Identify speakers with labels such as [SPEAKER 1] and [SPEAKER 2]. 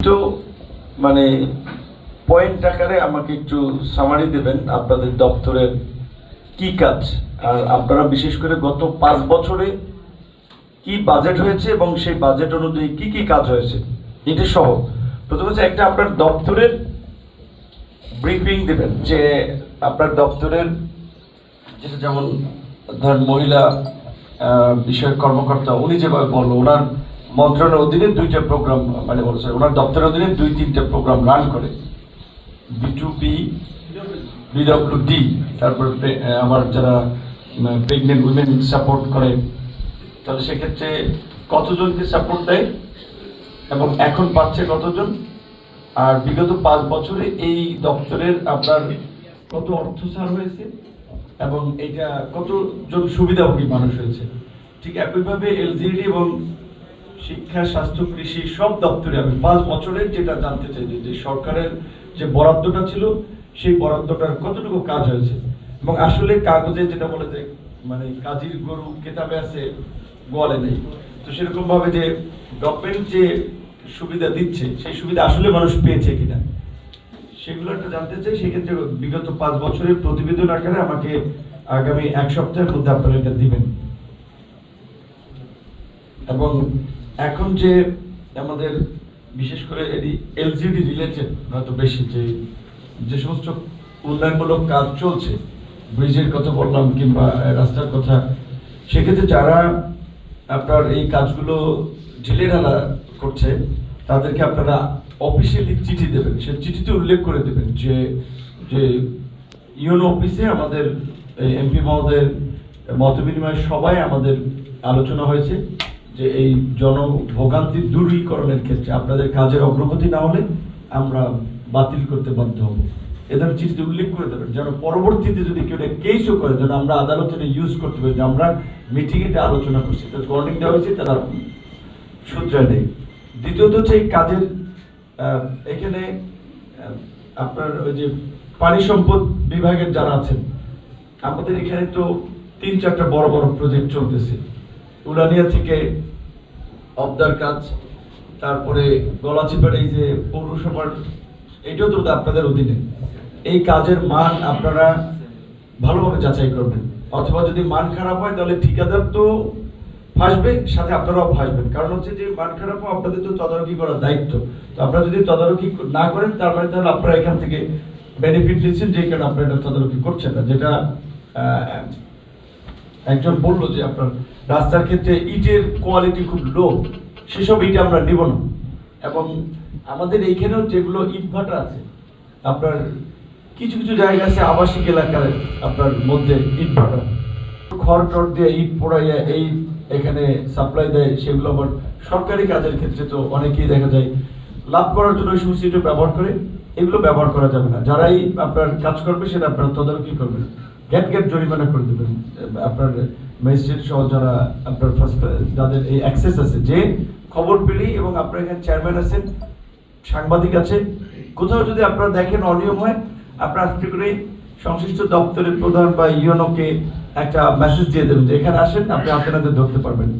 [SPEAKER 1] তো মানে পয়েন্ট আকারে আমাকে একটু সামারি দেবেন আপনাদের দপ্তরের কি কাজ, আর আপনারা বিশেষ করে গত 5 বছরে কি বাজেট হয়েছে এবং সেই বাজেট অনুযায়ী কি কি কাজ হয়েছে এটা সহ। প্রথম হচ্ছে একটা আপনার দপ্তরের ব্রিফিং দেবেন, যে আপনার দপ্তরের যেটা, যেমন ধরেন মহিলা বিষয়ক কর্মকর্তা উনি যেভাবে বললো ওনার মন্ত্রণালয়ের অধীনে 2টা প্রোগ্রাম মানে বলেছে, ওনার দপ্তরের অধীনে 2-3টা প্রোগ্রাম রান করে, B2B, BWD, তারপরে আমার যারা প্রেগনেন্ট উইমেন সাপোর্ট করে, তাহলে সেক্ষেত্রে কতজনকে সাপোর্ট দেয় এবং এখন পাচ্ছে কতজন, আর বিগত 5 বছরে এই দপ্তরের আপনার কত অর্থ ছাড় হয়েছে এবং এটা কতজন সুবিধাভোগী মানুষ হয়েছে। ঠিক একইভাবে এলজিইডি এবং শিক্ষা, স্বাস্থ্য, কৃষি সব দপ্তরে আমি 5 বছরের যেটা জানতে চাই, যে সরকারের যে বরাদ্দটা ছিল সেই বরাদ্দটার কতটুকু কাজ হয়েছে। এবং আসলে কাগজে যেটা বলে যে মানে কাজীর গরু কেতাবে আছে গোয়ালে নেই, তো সেরকম ভাবে যে গভর্নমেন্ট যে সুবিধা দিচ্ছে সেই সুবিধা আসলে মানুষ পেয়েছে কিনা সেগুলো একটা জানতে চাই। সেক্ষেত্রে বিগত 5 বছরের প্রতিবেদন আকারে আমাকে আগামী 1 সপ্তাহের মধ্যে আপনারা এটা দিবেন। এবং এখন যে আমাদের বিশেষ করে এলজিডি রিলেটেড হয়তো বেশি যে সমস্ত উন্নয়নমূলক কাজ চলছে, ব্রিজের কথা বললাম কিংবা রাস্তার কথা, সেক্ষেত্রে যারা আপনার এই কাজগুলো ঢিলেঢালা করছে তাদেরকে আপনারা অফিসিয়ালি চিঠি দেবেন, সে চিঠিতে উল্লেখ করে দেবেন যে ইউনো অফিসে আমাদের এমপি মহোদয়ের মত বিনিময় সবাই আমাদের আলোচনা হয়েছে যে এই জনভোগান্তি দূরীকরণের ক্ষেত্রে আপনাদের কাজের অগ্রগতি না হলে আমরা বাতিল করতে বাধ্য হব। এদের চিঠিতে উল্লেখ করে দেবেন, যেন পরবর্তীতে যদি কেউ কেসও করে যেন আমরা আদালতে ইউজ করতে পারি যে আমরা মিটিং এটা আলোচনা করছি, তাদের ওয়ার্নিং দেওয়া হয়েছে, তারা শুধরায় নেই। দ্বিতীয়ত হচ্ছে এই কাজের এখানে আপনার ওই যে পানি সম্পদ বিভাগের যারা আছেন, আমাদের এখানে তো 3-4টা বড় বড় প্রজেক্ট চলতেছে, উলানিয়া থেকে অবদার কাজ, তারপরে গলাচিপাড় এই যে পৌরসভার, এটাও তো আপনাদের অধীনে। এই কাজের মান আপনারা ভালোভাবে যাচাই করবেন, অথবা যদি মান খারাপ হয় তাহলে ঠিকাদার তো ফাঁসবে, সাথে আপনারাও ফাঁসবেন। কারণ হচ্ছে যে মান খারাপ হয় আপনাদের তো তদারকি করার দায়িত্ব, তো আপনারা যদি তদারকি না করেন তার মানে তাহলে আপনারা এখান থেকে বেনিফিট দিচ্ছেন, যে কারণে আপনারা এটা তদারকি করছেন না। যেটা একজন বললো যে আপনার রাস্তার ক্ষেত্রে ইটের কোয়ালিটি খুব লো, সেসব ইট আমরা নিব না। এবং আমাদের এইখানেও যেগুলো ইট ভাটা আছে, আপনার কিছু কিছু জায়গা আছে আবাসিক এলাকার আপনার মধ্যে ইট ভাটা, খড় টড় দিয়ে ইট পোড়াইয়া এই এখানে সাপ্লাই দেয়, সেগুলো আবার সরকারি কাজের ক্ষেত্রে তো অনেকেই দেখা যায় লাভ করার জন্য ওই সমস্ত ইট ব্যবহার করে, এগুলো ব্যবহার করা যাবে না। যারাই আপনার কাজ করবে সেটা আপনারা তদারকি করবেন, গ্যাট জরিমানা করে দেবেন। আপনার ম্যাজিস্ট্রেট সহ যারা আপনার যাদের এই অ্যাক্সেস আছে, যে খবর পেলেই, এবং আপনার এখানে চেয়ারম্যান আছেন, সাংবাদিক আছে, কোথাও যদি আপনারা দেখেন অনিয়ম হয়, আপনারা আজকে করে সংশ্লিষ্ট দপ্তরের প্রধান বা ইউনোকে একটা মেসেজ দিয়ে দেবেন যে এখানে আসেন, আপনি আপনাদের ধরতে পারবেন।